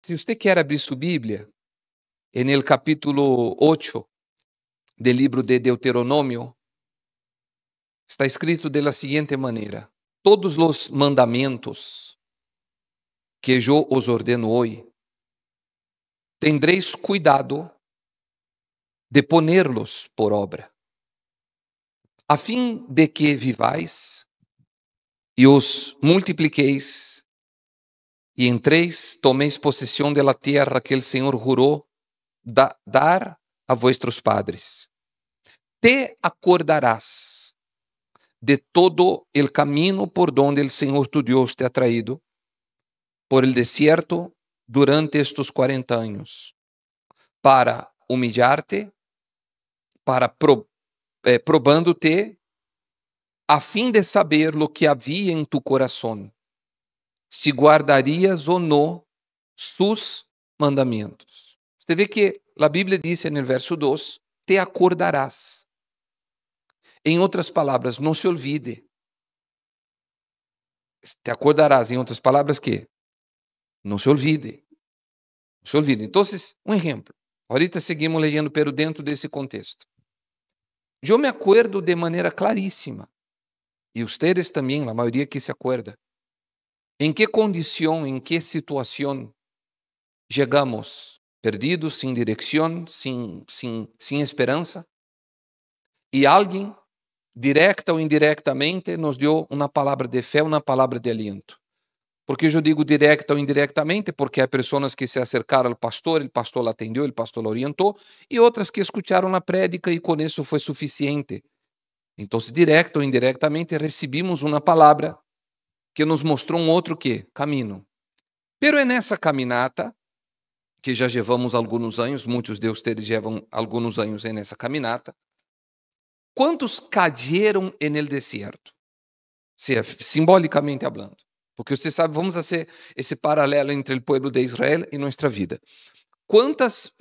Se você quer abrir sua Bíblia, en el capítulo 8 del libro de Deuteronômio, está escrito de la siguiente maneira: todos os mandamentos que eu os ordeno hoje, tendréis cuidado de ponerlos por obra, a fim de que viváis e os multipliqueis e entreis, tomeis possessão de la tierra que el Senhor jurou dar a vuestros padres. Te acordarás de todo el camino por donde el Senhor tu Deus te ha traído por el desierto durante estos 40 años, para humillarte, para probándote, a fim de saber lo que havia en tu corazón, si guardarías ou não sus mandamentos. Você vê que a Bíblia diz no verso 2, te acordarás. Em outras palavras, não se olvide. Te acordarás, em outras palavras, que não se olvide. Não se olvide. Então, um exemplo. Ahorita seguimos leyendo, pero dentro desse contexto. Eu me acuerdo de maneira claríssima, e vocês também, a maioria que se acuerda, em que condição, em que situação chegamos perdidos, sem direção, sem esperança, e alguém, direta ou indiretamente, nos deu uma palavra de fé, uma palavra de aliento. Porque eu digo direta ou indiretamente, porque há pessoas que se acercaram ao pastor, o pastor la atendeu, o pastor la orientou, e outras que escutaram a prédica e com isso foi suficiente. Então, direta ou indiretamente, recebimos uma palavra que nos mostrou um outro caminho. Pero é nessa caminata, que já levamos alguns anos, muitos de vocês levam alguns anos nessa caminata, quantos cayeron en el desierto? Simbolicamente hablando. Porque você sabe, vamos fazer esse paralelo entre o povo de Israel e nossa vida. Quantas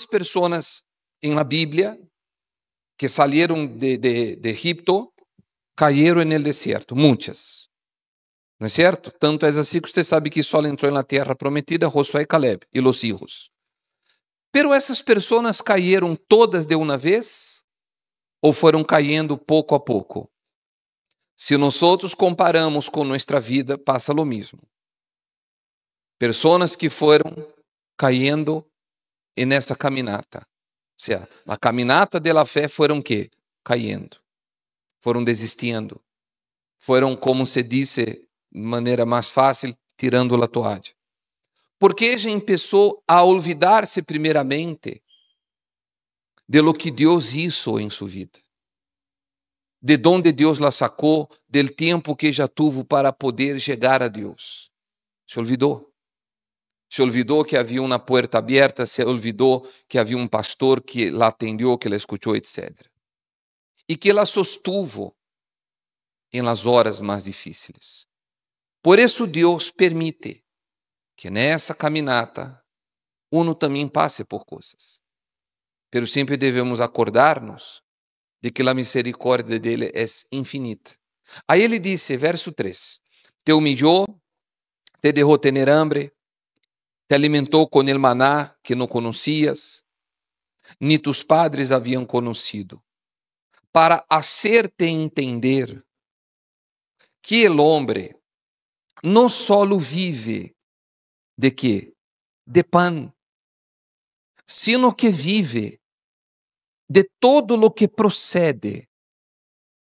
pessoas em la Bíblia que salieron de Egipto cayeron en el desierto? Muitas. Não é certo? Tanto é assim que você sabe que só entrou na terra prometida Josué e Caleb e os filhos. Pero essas pessoas cayeron todas de uma vez ou foram caindo pouco a pouco? Se nós comparamos com nossa vida, passa o mesmo. Pessoas que foram caindo nessa caminata. Ou seja, a caminata da fé foram caindo. Foram desistindo. Foram, como se diz de maneira mais fácil, tirando a toalha. Porque já começou a olvidar-se primeiramente de lo que Deus hizo em sua vida. De onde Deus la sacou, del tempo que já tuvo para poder chegar a Deus. Se olvidou. Se olvidou que havia uma porta aberta, se olvidou que havia um pastor que la atendeu, que la escutou, etc. E que la sostuvo em las horas mais difíceis. Por isso Deus permite que nessa caminata uno também passe por coisas. Pero sempre devemos acordar-nos de que a misericórdia dele é infinita. Aí ele disse, verso 3, te humilhou, te dejou tener hambre, te alimentou com el maná que não conhecias, ni tus padres haviam conhecido, para hacerte entender que el hombre não solo vive de quê? De pan, sino que vive de todo lo que procede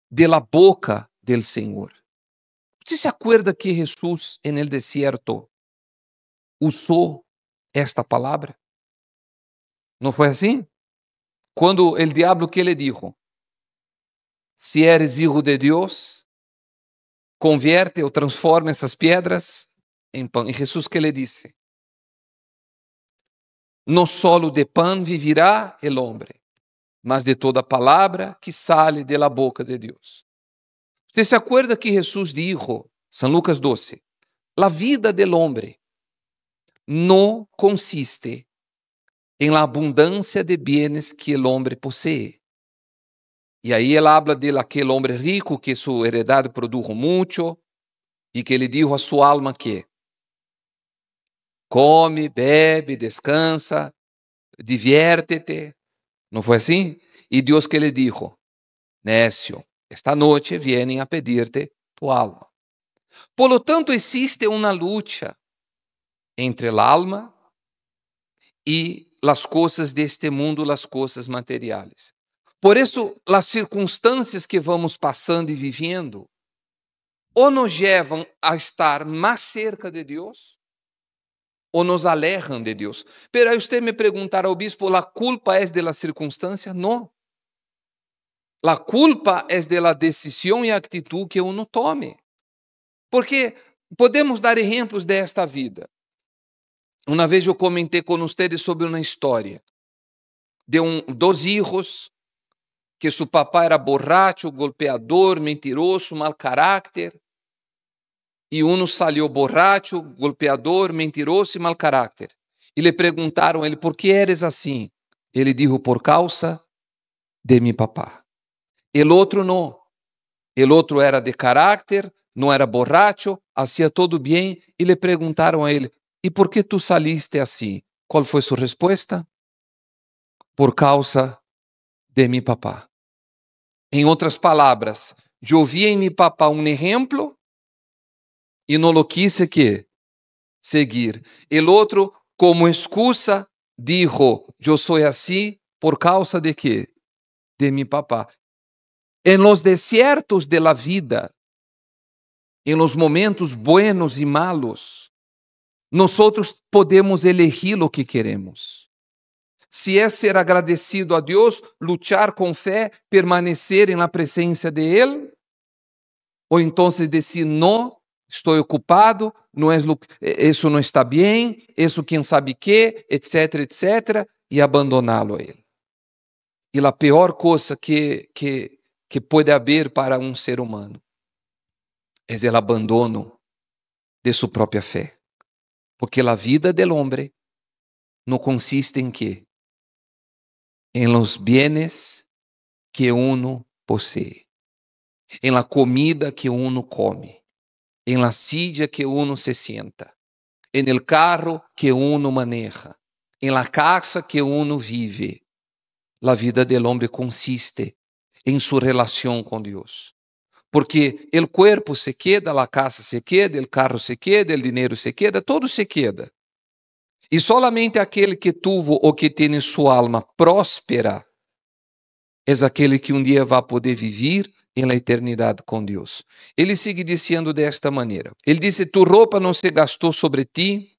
de la boca del Senhor. Você se acuerda que Jesus en el desierto usou esta palavra? Não foi assim? Quando o diabo que lhe dijo, se eres hijo de Deus, convierte ou transforma essas pedras em pão. E Jesus que lhe disse, no solo de pan vivirá el hombre, mas de toda palavra que sale de la boca de Deus. Você se acuerda que Jesus dijo, San Lucas 12, la vida del hombre no consiste en la abundância de bienes que el hombre posee. E aí ele habla de aquele homem rico que sua heredade produjo mucho e que ele dijo a sua alma que come, bebe, descansa, diviértete. ¿No fue así? Y Dios que le dijo, necio, esta noche vienen a pedirte tu alma. Por lo tanto, existe una lucha entre el alma y las cosas de este mundo, las cosas materiales. Por isso, as circunstâncias que vamos passando e vivendo ou nos levam a estar mais cerca de Deus ou nos alejan de Deus. Pero aí você me perguntará, o bispo, a culpa é de la circunstância? Não. A culpa é de la decisão e atitude que uno tome. Porque podemos dar exemplos desta vida. Uma vez eu comentei com vocês sobre uma história de dois filhos que seu papai era borracho, golpeador, mentiroso, mal caráter. E um saiu borracho, golpeador, mentiroso e mal caráter. E lhe perguntaram a ele, por que eres assim? Ele disse, por causa de mi papá. El outro não. El outro era de caráter, não era borracho, fazia todo bem. E lhe perguntaram a ele, e por que tu saliste assim? Qual foi sua resposta? Por causa de mi papá. Em outras palavras, eu vi em mi papá um exemplo e não lo quise que seguir. El outro, como excusa, dijo, eu sou assim por causa de quê? De mi papá. En los desiertos de la vida, en los momentos buenos e malos, nosotros podemos elegir o que queremos. Se é ser agradecido a Deus, luchar com fé, permanecer na presença de Ele, ou então dizer, não, estou ocupado, não é, isso não está bem, isso quem sabe que, etc, etc, e abandoná-lo a Ele. E a pior coisa que pode haver para um ser humano é o abandono de sua própria fé. Porque a vida del hombre não consiste em quê? Em los bienes que uno posee, em la comida que uno come, em la silla que uno se sienta, en el carro que uno maneja, em la casa que uno vive. La vida del hombre consiste em sua relação com Deus. Porque o corpo se queda, a casa se queda, o carro se queda, o dinheiro se queda, todo se queda. E solamente aquele que tuvo ou que tem sua alma próspera é aquele que um dia vai poder viver em la eternidade com Deus. Ele sigue dizendo desta maneira. Ele disse, tu roupa não se gastou sobre ti,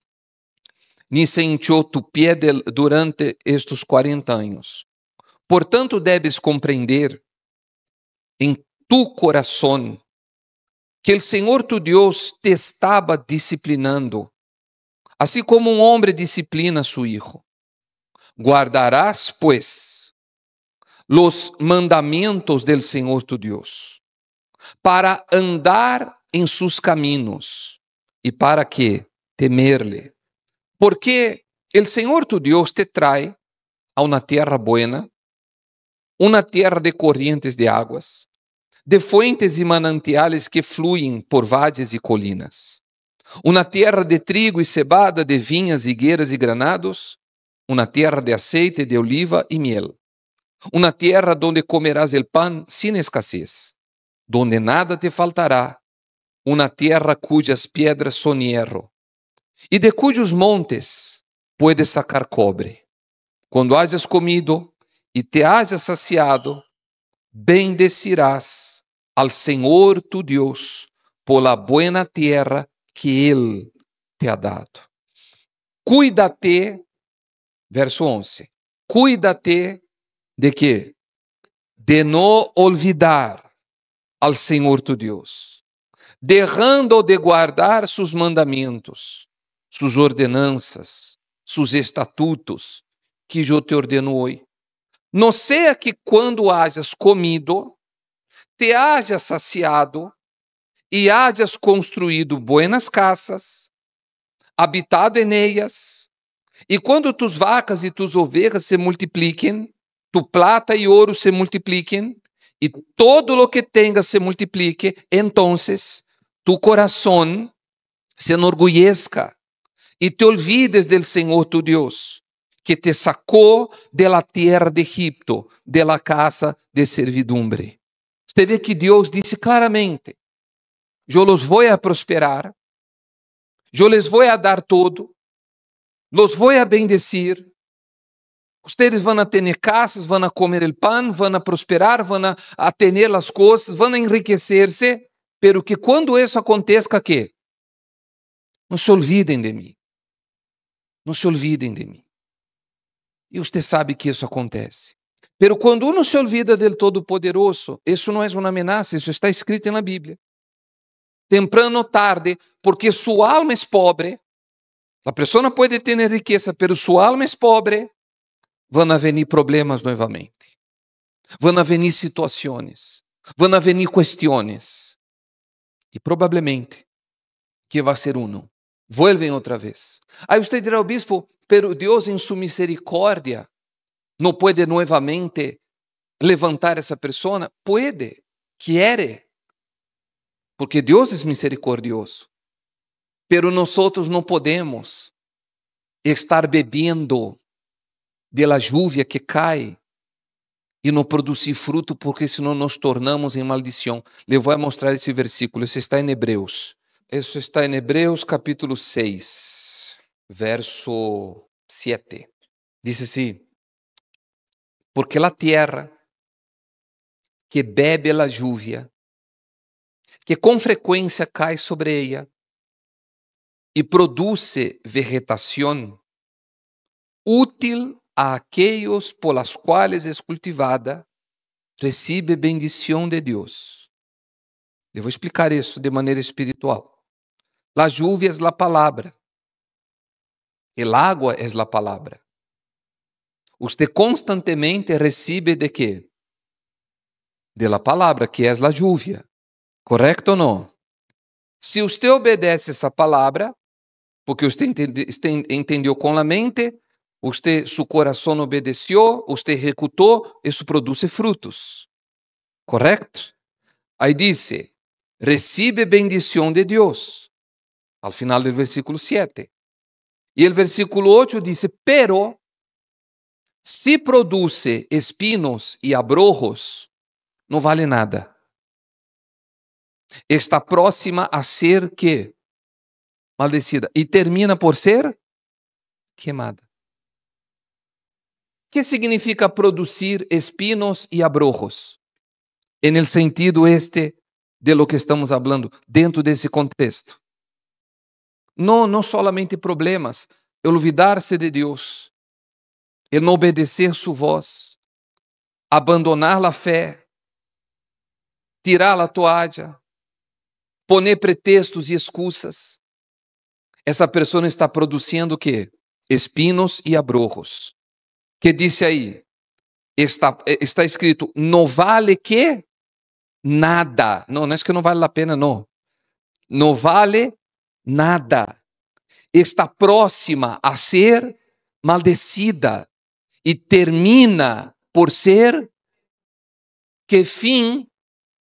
ni se hinchou tu pé durante estes 40 anos. Portanto, debes compreender em tu coração que o Senhor tu Deus te estava disciplinando, assim como um homem disciplina a seu hijo. Guardarás, pues, los mandamentos del Senhor tu Deus, para andar em sus caminos e para que temerle. Porque el Senhor tu Deus te trae a uma terra buena, uma terra de corrientes de águas, de fuentes e manantiales que fluem por vades e colinas. Uma terra de trigo e cebada, de vinhas, higueras e granados, uma terra de aceite, de oliva e miel. Uma terra donde comerás el pan sin escassez, donde nada te faltará, uma terra cujas piedras son hierro, e de cujos montes puedes sacar cobre. Quando hayas comido e te hayas saciado, bendecirás al Senhor tu Deus por la buena tierra que Ele te ha dado. Cuídate, verso 11, cuídate de quê? De não olvidar al Senhor tu Deus, dejando de guardar sus mandamentos, sus ordenanças, sus estatutos, que eu te ordeno hoje. Não seja que quando hayas comido, te hayas saciado e hayas construído buenas casas, habitado en ellas, e quando tus vacas e tus ovejas se multipliquem, tu plata e ouro se multipliquem, e todo lo que tengas se multiplique, entonces tu corazón se enorgullezca y te olvides del Señor tu Dios, que te sacó de la tierra de Egipto, de la casa de servidumbre. Usted ve que Dios dice claramente, yo los voy a prosperar, yo les voy a dar todo, los voy a bendecir, ustedes van a tener casas, van a comer el pan, van a prosperar, van a tener las cosas, van a enriquecerse, pero que cuando eso acontezca, ¿qué? No se olviden de mí. No se olviden de mí. E usted sabe que isso acontece. Pero quando uno se olvida del Todo-Poderoso, isso não é uma ameaça, isso está escrito na Bíblia. Temprano ou tarde, porque sua alma é pobre, a pessoa pode ter riqueza, pero sua alma é pobre, vão venir problemas novamente. Vão venir situações. Vão venir questões. E provavelmente, que vai ser uno. Vuelven outra vez. Aí você dirá, bispo, pero Deus em sua misericórdia não pode novamente levantar essa pessoa? Pode, quer, porque Deus é misericordioso. Pero nós não podemos estar bebendo de la lluvia que cai e não produzir fruto, porque senão nos tornamos em maldição. Le vou mostrar esse versículo, isso está em Hebreus. Isso está em Hebreus capítulo 6, verso 7. Diz assim, porque a terra que bebe a lluvia, que com frequência cai sobre ela, e produz vegetação útil a aqueles por las quales é cultivada, recebe bendição de Deus. Eu vou explicar isso de maneira espiritual. La lluvia es la palabra. El agua es la palabra. Usted constantemente recibe de qué? De la palabra, que es la lluvia. ¿Correcto o no? Se usted obedece essa palavra, porque usted entendeu com la mente, su coração obedeceu, usted ejecutou, isso produz frutos. ¿Correcto? Aí dice, recibe bendição de Deus. Al final del versículo 7. Y el versículo 8 dice, pero si produce espinos y abrojos, no vale nada. Está próxima a ser ¿qué? Maldecida. Y termina por ser quemada. ¿Qué significa producir espinos y abrojos? En el sentido de lo que estamos hablando, dentro desse contexto. Não solamente problemas, olvidar-se de Deus, el não obedecer sua voz, abandonar a fé, tirar a toalha, poner pretextos e excusas. Essa pessoa está produzindo o quê? Espinos e abrojos. Que disse aí? Está escrito, não vale que nada. Não é que não vale a pena, não. Não vale nada. Está próxima a ser maldecida e termina por ser que fim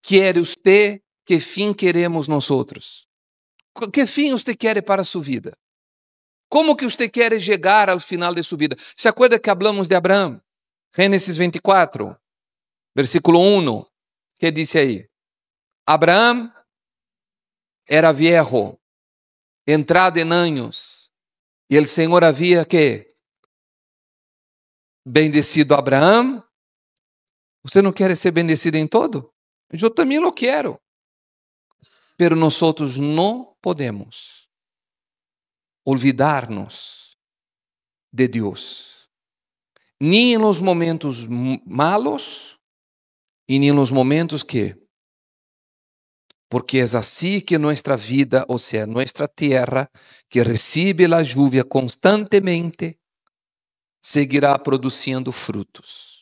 quer você, que fim queremos nós outros? Que fim você quer para a sua vida? Como que você quer chegar ao final de sua vida? Se acorda que hablamos de Abraão? Gênesis 24, versículo 1, que disse aí? Abraão era viejo, entrado em anos, e o Senhor havia que bendecido Abraão. Você não quer ser bendecido em todo? Eu também lo quero. Pero nós não podemos olvidar-nos de Deus, nem nos momentos malos e nem nos momentos que, porque é assim que nossa vida, ou seja, nossa terra, que recebe a lluvia constantemente, seguirá produzindo frutos.